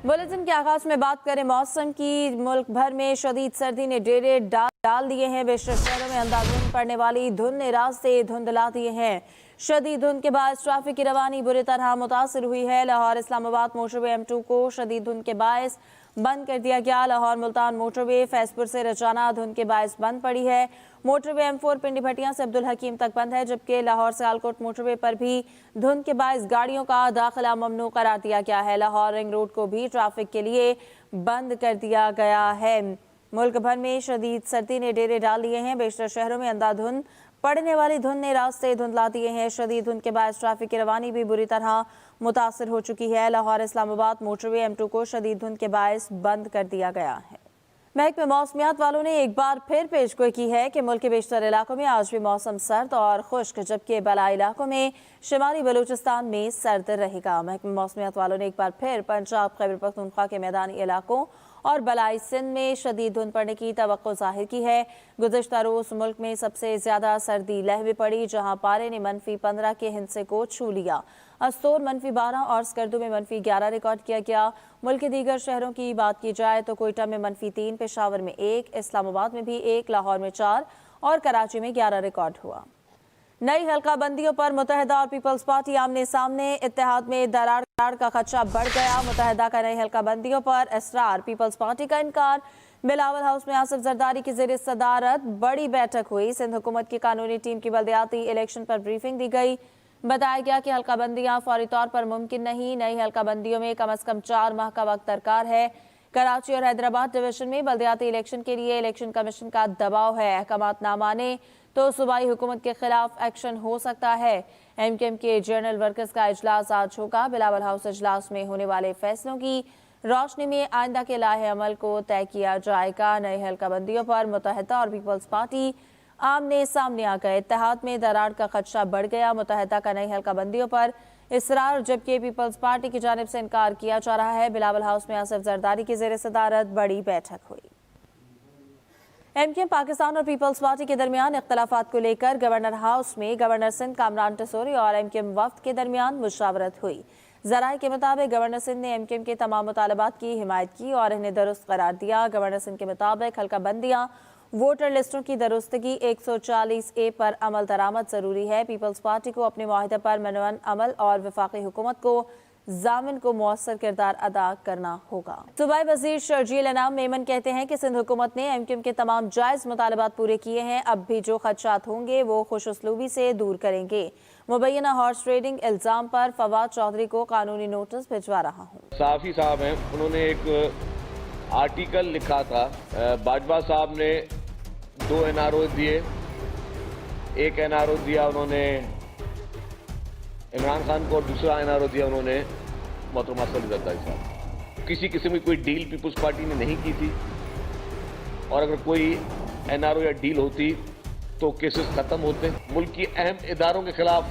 Bulletin के आगाज में बात करें मौसम की। मुल्क भर में शदीद सर्दी ने डेरे डाल दिए हैं। बेशतर शहरों में अंधाधुंध पड़ने वाली धुंध ने रास्ते धुंधला दिए हैं। शदीद धुंध के बाद ट्रैफिक की रवानी बुरी तरह मुतासिर हुई है। लाहौर इस्लामाबाद मोटरवे M2 को शदीद धुंध के बायस बंद कर दिया गया। लाहौर मुल्तान मोटरवे फैजपुर से रचाना धुंध के बायस बंद पड़ी है। मोटरवे M4 पिंडी भटिया से अब्दुल हकीम तक बंद है, जबकि लाहौर सियालकोट मोटरवे पर भी धुंध के बायस गाड़ियों का दाखिला ममनू करार दिया गया है। लाहौर रिंग रोड को भी ट्रैफिक के लिए बंद कर दिया गया है। मुल्क भर में शदीद सर्दी ने डेरे डाल लिए हैं। बेशतर शहरों में अंधाधुंध पड़ने वाली धुंध ने रास्ते धुंधला दिए हैं। शदीद धुंध के बायस ट्रैफिक की रवानी भी बुरी तरह मुतासिर हो चुकी है। लाहौर इस्लामाबाद मोटरवे M2 को शदीद धुंध के बायस बंद कर दिया गया है। महकमे मौसमियात वालों ने एक बार फिर पेशगोई की है कि मुल्क के बेशतर इलाकों में आज भी मौसम सर्द और खुश्क, जबकि बलाई इलाकों में शिमाली बलूचिस्तान में सर्द रहेगा। महकमे मौसमियात वालों ने एक बार फिर पंजाब, खैबर पख्तूनख्वा के मैदानी इलाकों और बलाई सिंध में शदीद धुंध पड़ने की तवक्को जाहिर की है। गुज़िश्ता रोज मुल्क में सबसे ज्यादा सर्दी लहवी पड़ी, जहां पारे ने -15 के हिंसे को छू लिया। अस्तोर -12 और स्कर्दू में -11 रिकॉर्ड किया गया। मुल्क के दीगर शहरों की बात की जाए तो कोयटा में -3, पेशावर में 1, इस्लामाबाद में भी 1, लाहौर में 4 और कराची में 11 रिकॉर्ड हुआ। नई हल्का बंदियों पर मुत्तहिदा और पीपल्स पार्टी आमने सामने। इत्तेहाद में दरार का खदशा बढ़ गया। मुत्तहिदा का नई हल्का बंदियों पर इसरार, पीपल्स पार्टी का इनकार। बिलावल हाउस में आसिफ जरदारी की ज़ेर सदारत बड़ी बैठक हुई। सिंध हुकूमत की कानूनी टीम की बल्दियाती इलेक्शन पर ब्रीफिंग दी गई। बताया गया कि हल्का बंदियां फौरी तौर पर मुमकिन नहीं। नई हल्का बंदियों में कम अज कम 4 माह का वक्त दरकार है। कराची और हैदराबाद डिवीजन में बल्दियाती इलेक्शन के लिए इलेक्शन कमीशन का दबाव है। अहकामात ना माने तो सूबाई हुकूमत के खिलाफ एक्शन हो सकता है। MKM के जनरल वर्कर्स का इजलास आज होगा। बिलावल हाउस इजलास में होने वाले फैसलों की रोशनी में आइंदा के लाहे अमल को तय किया जाएगा। नई हल्का बंदियों पर मुत्तहिदा और पीपल्स पार्टी आमने सामने आ गए। इत्तेहाद में दरार का खदशा बढ़ गया। मुत्तहिदा का नई हल्का बंदियों पर इसरार, जबकि पीपल्स पार्टी की जानिब से इनकार किया जा रहा है। बिलावल हाउस में आसिफ जरदारी की ज़ेर सदारत बड़ी बैठक हुई। MKM पाकिस्तान और पीपल्स पार्टी के दरमियान इख्तलाफात को लेकर गवर्नर हाउस में गवर्नर सिंध कामरान टेसोरी और MKM वफ्द के दरमियान मुशावरत हुई। ज़राए के मुताबिक गवर्नर सिंध ने MKM के तमाम मुतालबात की हिमायत की और इन्हें दुरुस्त करार दिया। गवर्नर सिंध के मुताबिक हल्का बंदियां वोटर लिस्टों की दुरुस्तगी 140A पर अमल दरामद जरूरी है। पीपल्स पार्टी को अपने मुआहदे पर मनवन अमल और वफाकी हुकूमत को जामिन को मौसर किरदार अदा करना होगा। सूबाई वजीर शर्जील अनाम मेमन कहते हैं कि सिंध हुकूमत ने MKM के तमाम जायज़ मुतालबात पूरे किए हैं। अब भी जो खदशात होंगे वो खुशउस्लूबी से दूर करेंगे। मुबैना हॉर्स ट्रेडिंग इल्जाम पर फवाद चौधरी को कानूनी नोटिस भिजवा रहा हूँ। साफी साहब हैं, उन्होंने एक आर्टिकल लिखा था। बाजवा साहब ने 2 NRO दिए। एक NRO दिया उन्होंने इमरान खान को और दूसरा NRO दिया उन्होंने मोहतरमा सलीम जरदारी साहब। किसी किस्म की कोई डील पीपल्स पार्टी ने नहीं की थी, और अगर कोई NRO या डील होती तो केसेस खत्म होते। मुल्क की अहम इदारों के खिलाफ,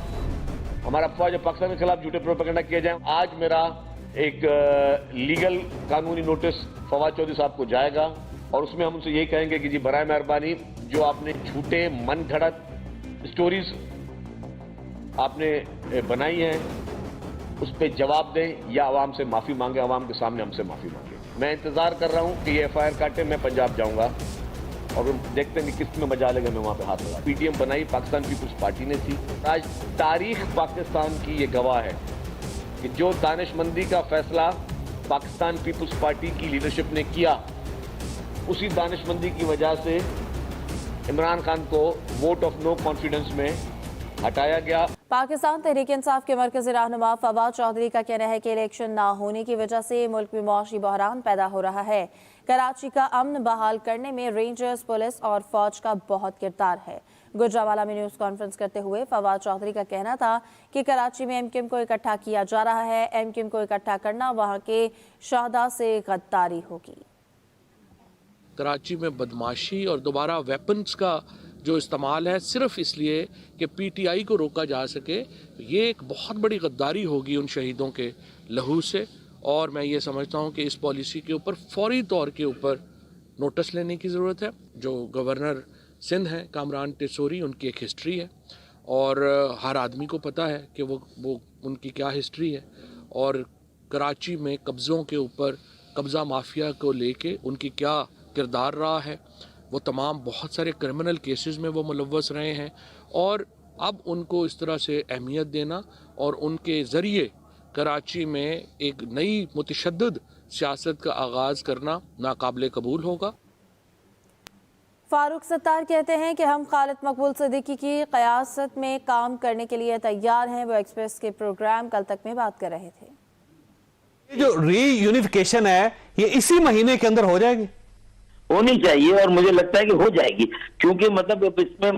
हमारा अफवाज पाकिस्तान के खिलाफ झूठे प्रोपेगेंडा किया जाए। आज मेरा एक लीगल कानूनी नोटिस फवाद चौधरी साहब को जाएगा और उसमें हम उनसे यही कहेंगे कि जी बराए मेहरबानी जो आपने झूठे मन घड़त स्टोरीज आपने बनाई हैं उस पर जवाब दें या आवाम से माफ़ी मांगे, आवाम के सामने हमसे माफ़ी मांगे। मैं इंतज़ार कर रहा हूं कि ये FIR काटे, मैं पंजाब जाऊंगा और देखते हैं कि किस में मजा लेगा, मैं वहां पे हाथ लगा। PTM बनाई पाकिस्तान पीपल्स पार्टी ने थी। आज तारीख पाकिस्तान की ये गवाह है कि जो दानिशमंदी का फैसला पाकिस्तान पीपल्स पार्टी की लीडरशिप ने किया, उसी दानिशमंदी की वजह से इमरान खान को वोट ऑफ नो कॉन्फिडेंस में हटाया गया। पाकिस्तान तहरीक इंसाफ के मरकजी रहनुमा फवाद चौधरी का कहना है कि इलेक्शन ना होने की वजह से मुल्क में मौशी बहरान पैदा हो रहा है। कराची का अमन बहाल करने में रेंजर्स, पुलिस और फौज का बहुत किरदार है। गुजरावाला में न्यूज़ कॉन्फ्रेंस करते हुए फवाद चौधरी का कहना था कि कराची में MKM को इकट्ठा किया जा रहा है। MKM को इकट्ठा करना वहां के शहदा से गद्दारी होगी। कराची में बदमाशी और दोबारा वेपन्स का जो इस्तेमाल है सिर्फ इसलिए कि PTI को रोका जा सके, ये एक बहुत बड़ी गद्दारी होगी उन शहीदों के लहू से। और मैं ये समझता हूँ कि इस पॉलिसी के ऊपर फौरी तौर के ऊपर नोटिस लेने की ज़रूरत है। जो गवर्नर सिंध हैं कामरान टेसोरी, उनकी एक हिस्ट्री है और हर आदमी को पता है कि वो उनकी क्या हिस्ट्री है। और कराची में कब्ज़ों के ऊपर कब्ज़ा माफिया को लेके उनकी क्या किरदार रहा है। वो तमाम बहुत सारे क्रिमिनल केसेस में वो मुलव्वस रहे हैं और अब उनको इस तरह से अहमियत देना और उनके ज़रिए कराची में एक नई मुतशद्दिद सियासत का आगाज़ करना नाकाबिल कबूल होगा। फारूक सत्तार कहते हैं कि हम खालिद मकबूल सिद्दीकी की क़यादत में काम करने के लिए तैयार हैं। वो एक्सप्रेस के प्रोग्राम कल तक में बात कर रहे थे। ये जो रीयूनिफिकेशन है ये इसी महीने के अंदर हो जाएगी, होनी चाहिए और मुझे लगता है कि हो जाएगी, क्योंकि मतलब इसमें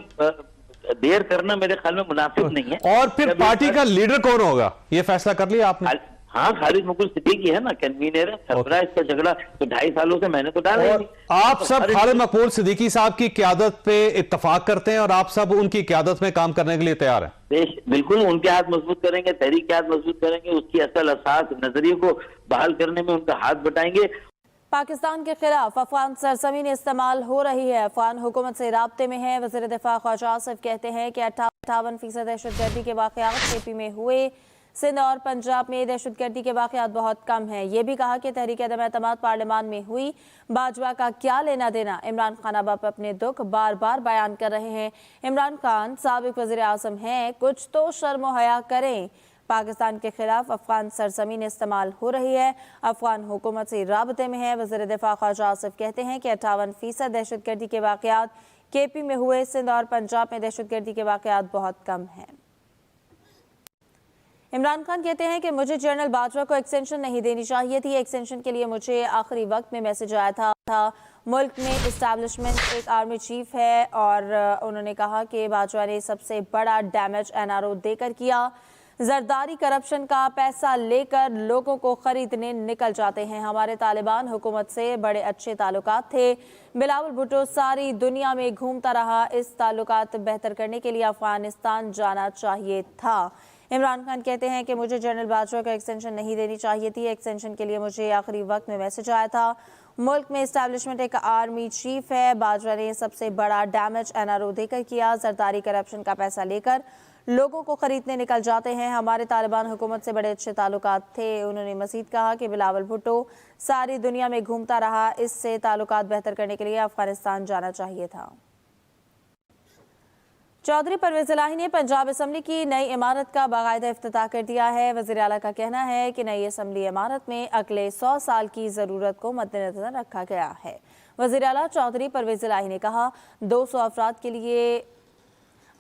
देर करना मेरे ख्याल में मुनासिब नहीं है। और फिर पार्टी का लीडर कौन होगा ये फैसला कर लिया आपने? हाँ, खालिद मकबूल सिद्दीकी है ना, कन्वीनर है, सरबराह इसका झगड़ा तो 2.5 सालों से मैंने तो डाला ही और नहीं। आप सब खालिद मकबूल सिद्दीकी साहब की क़यादत पे इत्तफाक करते हैं और आप सब उनकी क़यादत में काम करने के लिए तैयार हैं? देश बिल्कुल उनके हाथ मजबूत करेंगे, तहरीक के हाथ मजबूत करेंगे, उसकी असल असास नजरिए को बहाल करने में उनका हाथ बटाएंगे। पाकिस्तान के खिलाफ अफगान सरजमीन इस्तेमाल हो रही है, अफगान हुकूमत से राब्ते में है। वज़ीर दिफा ख्वाजा आसिफ कहते हैं कि 58% दहशतगर्दी के वाक़यात केपी में हुए, सिंध और पंजाब में दहशतगर्दी के वाक़यात बहुत कम हैं। ये भी कहा कि तहरीक अदम एतमाद पार्लियामान में हुई, बाजवा का क्या लेना देना। इमरान खान अब अपने दुख बार बार बयान कर रहे हैं। इमरान खान साबिक वज़ीर आज़म हैं, कुछ तो शर्म हया करें। पाकिस्तान के खिलाफ अफगान सरजमीन इस्तेमाल हो रही है, अफगान हुकूमत से राबते में है। वज़ीर दिफा ख्वाजा आसिफ कहते हैं कि 58% दहशतगर्दी के वाक़यात केपी में हुए, सिंध और पंजाब में दहशतगर्दी के वाक़यात बहुत कम हैं। इमरान खान कहते हैं कि मुझे जनरल बाजवा को एक्सटेंशन नहीं देनी चाहिए थी। एक्सटेंशन के लिए मुझे आखिरी वक्त में मैसेज आया था। मुल्क में इस्टेब्लिशमेंट एक आर्मी चीफ है और उन्होंने कहा कि बाजवा ने सबसे बड़ा डैमेज एनआरओ देकर किया। जरदारी करप्शन का पैसा लेकर लोगों को खरीदने निकल जाते हैं। हमारे तालिबान हुकूमत से बड़े अच्छे ताल्लुकात थे। बिलावल भुट्टो सारी दुनिया में घूमता रहा। इस ताल्लुकात बेहतर करने के लिए अफगानिस्तान जाना चाहिए था। इमरान खान कहते हैं कि मुझे जनरल बाजवा को एक्सटेंशन नहीं देनी चाहिए थी। एक्सटेंशन के लिए मुझे आखिरी वक्त में मैसेज आया था। मुल्क में इस्टेब्लिशमेंट एक आर्मी चीफ है। बाजवा ने सबसे बड़ा डैमेज एनआरओ देकर किया। जरदारी करप्शन का पैसा लेकर लोगों को खरीदने निकल जाते हैं। हमारे तालिबान हुकूमत से बड़े अच्छे ताल्लुकात थे। उन्होंने मजीद कहा कि बिलावल भुट्टो सारी दुनिया में घूमता रहा। इससे ताल्लुकात बेहतर करने के लिए अफगानिस्तान जाना चाहिए था। चौधरी परवेज इलाही ने पंजाब असम्बली की नई इमारत का बाकायदा इफ्तिताह कर दिया है। वज़ीर आला का कहना है कि नई असम्बली इमारत में अगले 100 साल की ज़रूरत को मद्देनज़र रखा गया है। वज़ीर आला चौधरी परवेज इलाही ने कहा 200 अफराद के लिए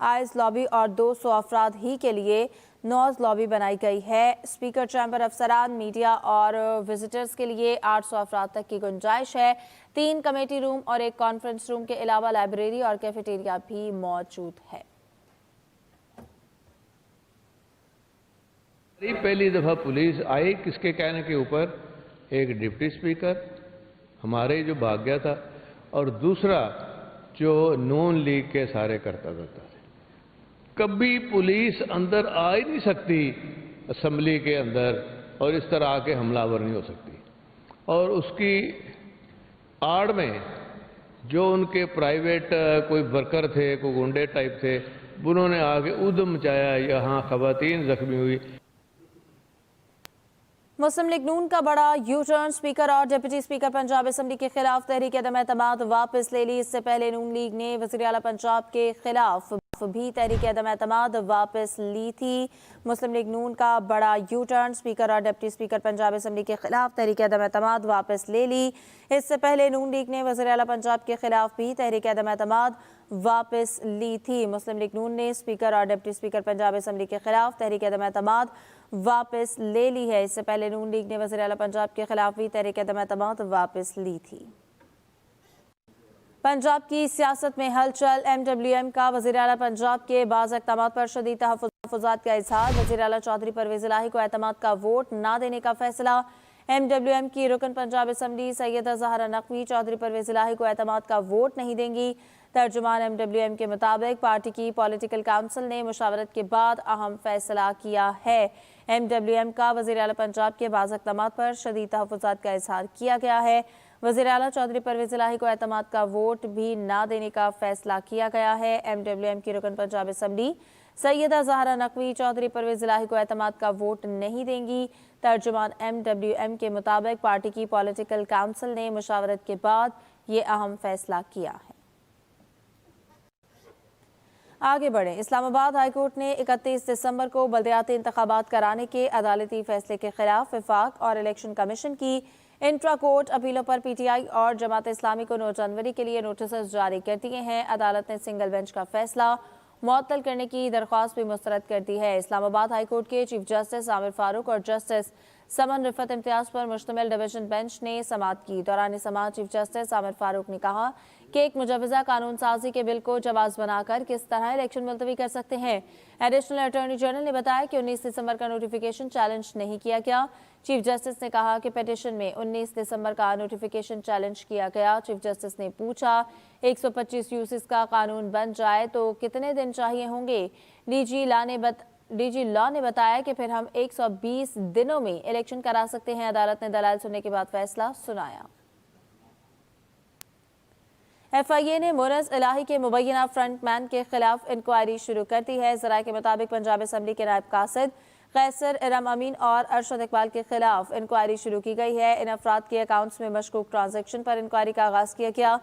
आइज लॉबी और 200 अफराद ही के लिए नॉज लॉबी बनाई गई है। स्पीकर चैम्बर अफसरान, मीडिया और विजिटर्स के लिए 800 अफराद तक की गुंजाइश है। 3 कमेटी रूम और 1 कॉन्फ्रेंस रूम के अलावा लाइब्रेरी और कैफेटेरिया भी मौजूद है। पहली दफ़ा पुलिस आई किसके कहने के ऊपर? एक डिप्टी स्पीकर हमारे जो भाग गया था और दूसरा जो नून लीग के सारे करता थे। कभी पुलिस अंदर आ ही नहीं सकती असम्बली के अंदर और इस तरह आके हमलावर नहीं हो सकती। और उसकी आड़ में जो उनके प्राइवेट कोई वर्कर थे, कोई गुंडे टाइप थे, उन्होंने आके उद्यम मचाया, यहाँ खवातीन जख्मी हुई। मुस्लिम लीग नून का बड़ा यू टर्न, स्पीकर और डिप्टी स्पीकर पंजाब असम्बली के खिलाफ तहरीक अदम एतमाद वापस ले ली। इससे पहले नून लीग ने वज़ीर आला पंजाब के खिलाफ भी तहरीक अदम एतमाद वापस ली थी। मुस्लिम लीग नून का बड़ा यू टर्न, स्पीकर और डिप्टी स्पीकर पंजाब असम्बली के खिलाफ तहरीक अदम एतमाद वापस ले ली। इससे पहले नून लीग ने वज़ीर आला पंजाब के खिलाफ भी तहरीक अदम एतमाद वापस ली थी। मुस्लिम लीग नून ने स्पीकर और डिप्टी स्पीकर पंजाब असम्बली के खिलाफ तहरीक अदम एतमाद वापस ले ली है। इससे पहले नून लीग ने वज़ीर आला पंजाब के खिलाफ भी तहरीक अदम एतमाद वापस ली थी। पंजाब की सियासत में हलचल, MWM का वज़ीर आला पंजाब के बाज़ इक़दामात पर शदीद तहफ़्फ़ुज़ात का इज़हार। वज़ीर आला चौधरी परवेज़ इलाही को एतमाद का वोट ना देने का फैसला। MWM की रुकन पंजाब असम्बली सैयदा ज़हरा नकवी चौधरी परवेज़ इलाही को एतमाद का वोट नहीं देंगी। तर्जुमान MWM के मुताबिक पार्टी की पॉलिटिकल काउंसिल ने मुशावरत के बाद अहम फैसला किया है। MWM का वज़ीर आला पंजाब के बाज़ इक़दामात पर शदीद तहफ़्फ़ुज़ात का इज़हार किया गया है। वज़ीर आला चौधरी परवेज़ इलाही को एतमाद का वोट भी ना देने का फैसला किया गया है। MWM की रुकन पंजाब असम्बली सैयदा ज़हरा नकवी चौधरी परवेज़ इलाही को एतमाद का वोट नहीं देंगी। तर्जुमान MWM के मुताबिक पार्टी की पॉलिटिकल काउंसिल ने मुशावरत के बाद ये अहम फैसला किया है। आगे बढ़े, इस्लामाबाद हाईकोर्ट ने 31 दिसंबर को बल्दियाती इंतखाबात कराने के अदालती फैसले के खिलाफ वफाक और इलेक्शन कमीशन की इंट्रा कोर्ट अपीलों पर PTI और जमात इस्लामी को 9 जनवरी के लिए नोटिस जारी कर दिए हैं। अदालत ने सिंगल बेंच का फैसला मुअत्तल करने की दरख्वास्त भी मुस्तरद कर दी है। इस्लामाबाद हाईकोर्ट के चीफ जस्टिस आमिर फारूक और जस्टिस समन रिफत इम्तियाज पर मुश्तमिल डिवीजन बेंच ने समाअत की। दौरान समाअत चीफ जस्टिस आमिर फारूक ने कहा कि एक मुजवजा कानून साजी के बिल को जवाज बनाकर किस तरह इलेक्शन मुलतवी कर सकते हैं। एडिशनल अटॉर्नी जनरल ने बताया कि 19 दिसंबर का नोटिफिकेशन चैलेंज नहीं किया गया। चीफ जस्टिस ने कहा कि पिटीशन में 19 दिसंबर का नोटिफिकेशन चैलेंज किया गया। चीफ जस्टिस ने पूछा 125 यूसिस का कानून बन जाए तो कितने दिन चाहिए होंगे। DG लॉ ने बताया कि फिर हम 120 दिनों में इलेक्शन करा सकते हैं। अदालत ने दलाल सुनने के बाद फैसला सुनाया। FIA ने मुनस इलाही के मुबैना फ्रंटमैन के खिलाफ इंक्वायरी शुरू कर दी है। ज़राए के मुताबिक पंजाब असम्बली के नायब कासिद कैसर, इरम अमीन और अरशद इकबाल के खिलाफ इंक्वायरी शुरू की गई है। इन अफराद के अकाउंट्स में मशकूक ट्रांजैक्शन पर इंक्वायरी का आगाज किया गया।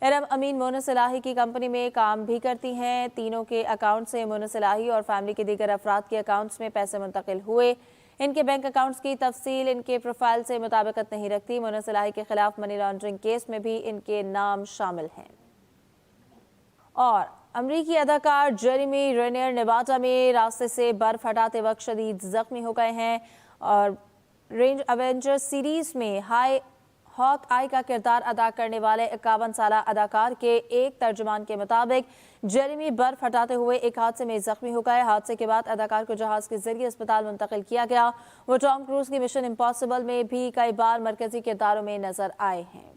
इरम अमीन मुनस इलाही की कंपनी में काम भी करती हैं। तीनों के अकाउंट से मुनस इलाही और फैमिली के दीगर अफराद के अकाउंट्स में पैसे मुंतकिल हुए। इनके बैंक अकाउंट्स की तफसील इनके प्रोफाइल से मुताबिकत नहीं रखती। मुनस इलाही के खिलाफ मनी लॉन्ड्रिंग केस में भी इनके नाम शामिल हैं। और अमरीकी अदाकार जेरेमी रेनियर नेवाडा में रास्ते से बर्फ हटाते वक्त शदीद जख्मी हो गए हैं। और रेंज एवेंजर्स सीरीज में हॉक आई का किरदार अदा करने वाले 51 साला अदाकार के एक तर्जुमान के मुताबिक जेरेमी बर्फ हटाते हुए एक हादसे में जख्मी हो गए। हादसे के बाद अदाकार को जहाज के जरिए अस्पताल मुंतकिल किया गया। वो टॉम क्रूज की मिशन इम्पॉसिबल में भी कई बार मरकजी किरदारों में नजर आए हैं।